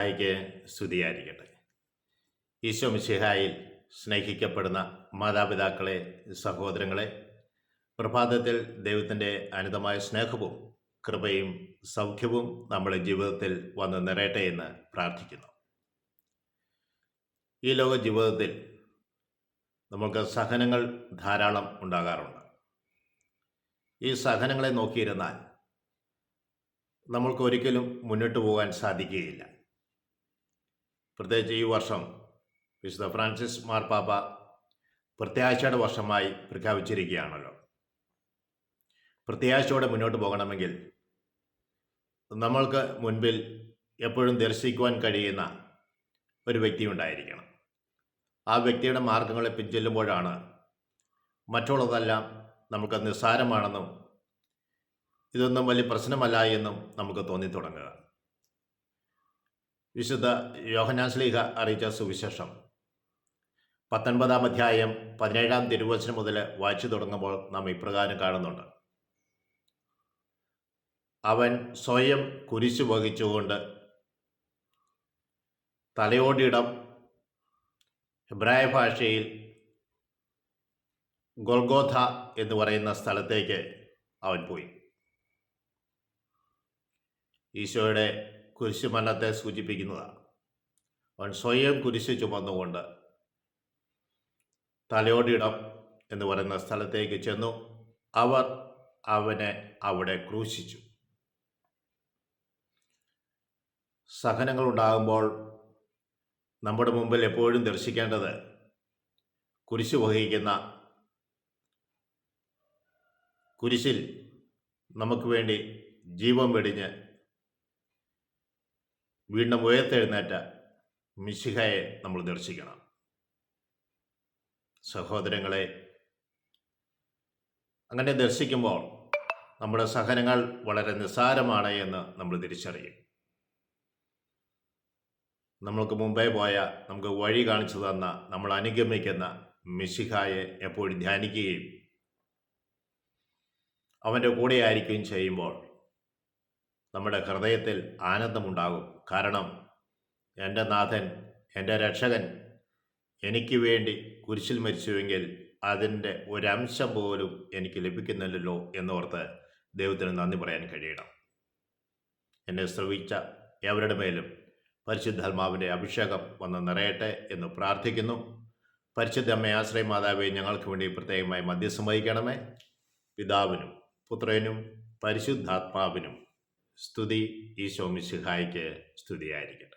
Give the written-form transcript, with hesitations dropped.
ായിക്ക് സ്തുതിയായിരിക്കട്ടെ. ഈശോ മിശിഹായിൽ സ്നേഹിക്കപ്പെടുന്ന മാതാപിതാക്കളെ, സഹോദരങ്ങളെ, പ്രഭാതത്തിൽ ദൈവത്തിൻ്റെ അനന്തമായ സ്നേഹവും കൃപയും സൗഖ്യവും നമ്മുടെ ജീവിതത്തിൽ വന്ന് നിറയട്ടെ എന്ന് പ്രാർത്ഥിക്കുന്നു. ഈ ലോക ജീവിതത്തിൽ നമുക്ക് സഹനങ്ങൾ ധാരാളം ഉണ്ടാകാറുണ്ട്. ഈ സഹനങ്ങളെ നോക്കിയിരുന്നാൽ നമ്മൾക്ക് ഒരിക്കലും മുന്നോട്ട് പോകാൻ സാധിക്കുകയില്ല. പ്രത്യേകിച്ച് ഈ വർഷം വിശുദ്ധ ഫ്രാൻസിസ് മാർപ്പാപ്പ പ്രത്യാശയുടെ വർഷമായി പ്രഖ്യാപിച്ചിരിക്കുകയാണല്ലോ. പ്രത്യാശയോടെ മുന്നോട്ട് പോകണമെങ്കിൽ നമ്മൾക്ക് മുൻപിൽ എപ്പോഴും ദർശിക്കുവാൻ കഴിയുന്ന ഒരു വ്യക്തി ഉണ്ടായിരിക്കണം. ആ വ്യക്തിയുടെ മാർഗങ്ങളെ പിൻചെല്ലുമ്പോഴാണ് മറ്റുള്ളതെല്ലാം നമുക്ക് നിസ്സാരമാണെന്നും ഇതൊന്നും വലിയ പ്രശ്നമല്ല എന്നും നമുക്ക് തോന്നിത്തുടങ്ങുക. വിശുദ്ധ യോഹന്നാൻ ശ്ലീഹ അറിയിച്ച സുവിശേഷം 19-ാം അധ്യായം 17-ാം തിരുവചനം മുതൽ വായിച്ചു തുടങ്ങുമ്പോൾ നാം ഇപ്രകാരം കാണുന്നുണ്ട്. അവൻ സ്വയം കുരിശു വഹിച്ചുകൊണ്ട് തലയോടിയിടം, ഹെബ്രായ ഭാഷയിൽ ഗൊൽഗോഥ എന്ന് പറയുന്ന സ്ഥലത്തേക്ക് അവൻ പോയി. ഈശോയുടെ കുരിശുമരണത്തെ സൂചിപ്പിക്കുന്നതാണ്. അവൻ സ്വയം കുരിശ് ചുമന്നുകൊണ്ട് തലയോടിയിടം എന്ന് പറയുന്ന സ്ഥലത്തേക്ക് ചെന്നു. അവർ അവനെ അവിടെ ക്രൂശിച്ചു. സഹനങ്ങൾ ഉണ്ടാകുമ്പോൾ നമ്മുടെ മുമ്പിൽ എപ്പോഴും ദർശിക്കേണ്ടത് കുരിശ് വഹിക്കുന്ന, കുരിശിൽ നമുക്ക് വേണ്ടി ജീവൻ വെടിഞ്ഞ് വീണ്ടും ഉയർത്തെഴുന്നേറ്റ മിശിഹയെ നമ്മൾ ദർശിക്കണം. സഹോദരങ്ങളെ, അങ്ങനെ ദർശിക്കുമ്പോൾ നമ്മുടെ സഹനങ്ങൾ വളരെ നിസ്സാരമാണ് എന്ന് നമ്മൾ തിരിച്ചറിയും. നമ്മൾക്ക് മുമ്പേ പോയ, നമുക്ക് വഴി കാണിച്ചു തന്ന, നമ്മൾ അനുഗമിക്കുന്ന മിശിഹായെ എപ്പോഴും ധ്യാനിക്കുകയും അവൻ്റെ കൂടെ ആയിരിക്കുകയും ചെയ്യുമ്പോൾ നമ്മുടെ ഹൃദയത്തിൽ ആനന്ദമുണ്ടാകും. കാരണം എൻ്റെ നാഥൻ, എൻ്റെ രക്ഷകൻ എനിക്ക് വേണ്ടി കുരിശിൽ മരിച്ചുവെങ്കിൽ അതിൻ്റെ ഒരംശം പോലും എനിക്ക് ലഭിക്കുന്നില്ലല്ലോ എന്നോർത്ത് ദൈവത്തിന് നന്ദി പറയാൻ കഴിയണം. എന്നെ ശ്രവിച്ച എവരുടെ മേലും പരിശുദ്ധാത്മാവിൻ്റെ അഭിഷേകം വന്ന് നിറയട്ടെ എന്ന് പ്രാർത്ഥിക്കുന്നു. പരിശുദ്ധ അമ്മയെ ആശ്രയ മാതാവെ, ഞങ്ങൾക്ക് വേണ്ടി പ്രത്യേകമായി മധ്യസ്ഥം വഹിക്കണമേ. പിതാവിനും പുത്രനും പരിശുദ്ധാത്മാവിനും സ്തുതി. ഈശോ മിശിഹായ്ക്ക് സ്തുതിയായിരിക്കും.